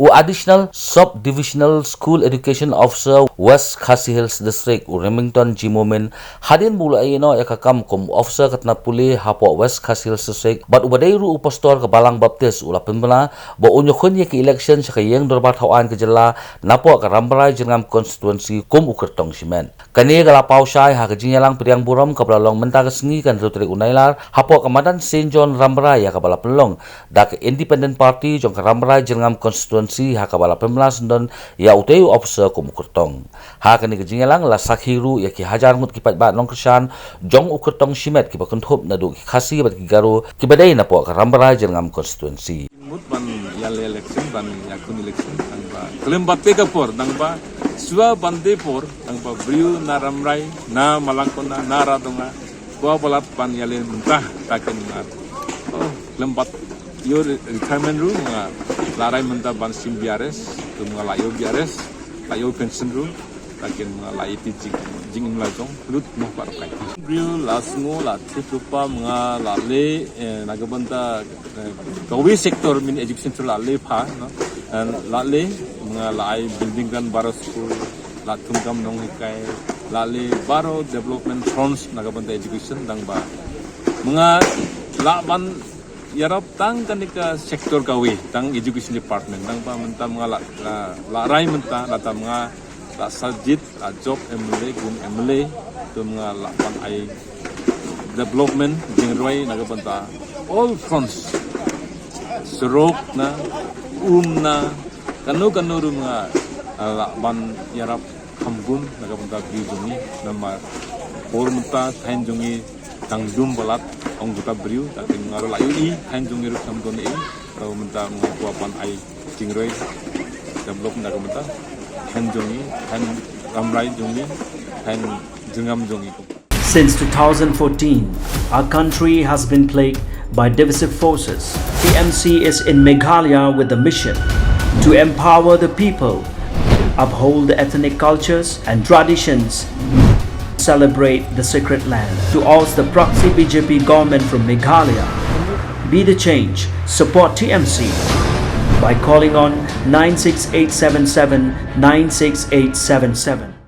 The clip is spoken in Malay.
Additional Sub-Divisional School Education Officer West Khasi Hills District Remington Jimomin hadin mulai ino yakakam kum officer katna puli hapo West Khasi Hills District bat ubadairu upastor ke Balang Baptis ulapin bena bo unyokun ye ke election sa kayeng dorbat hawan ke jela napo ka Rambrai jengam constituency kum ukertong simen kani galapau syai ha kejinyalang priang buram ka belalong menta kesengi kan rutrik unailar hapo kamadan Saint John Rambrai ya ka balapelong dak Independent Party jong ka Rambrai jengam constituency hakabala 15 don ya uteu officer kumukertong ha kani kejingelang la sakhiru ya ki hajar mut kipat ba nong krishan jong ukertong simet ki bakenthop na du ki khasi bat ki garu ki badai na po ka Rambrai jengam constituency mut ban yale election ban yakun election ang ba klem batte ka por dang ba sua bande por dang ba briu na Rambrai na malangkona na radonga kwa balat ban yale mentah taken na klem bat your retirement room nga larai menta ban sim biares tu nga layo biares layo pension room takin nga lai ti jing la jong lut mo par kai briu lasngo la tipupa nga lale nagabanta kawi sektor min education tu lale pha no lale nga lai building kan baro school la tungkam nong kai lale baro development fronts nagabanta education dang ba mga laban yarap tang kanika sektor kawi tang education department tang pa menta mga la rai menta lata mga la sajid la job emle gun emle to mga la pan ai development jingroi nagabanta all fronts surok na na kanu mga la ban yarap kambun nagabanta bijungi nama por menta thain jungi tang dum balat ong buta briu takin ngaro layu i han jung iru sam doni i ro menta ngwa pan ai jingroi develop na menta han jungi han Rambrai jungi han jungam jungi. Since 2014, our country has been plagued by divisive forces. TMC is in Meghalaya with the mission to empower the people, uphold the ethnic cultures and traditions, celebrate the sacred land. To oust the proxy BJP government from Meghalaya, be the change, support TMC by calling on 96877 96877.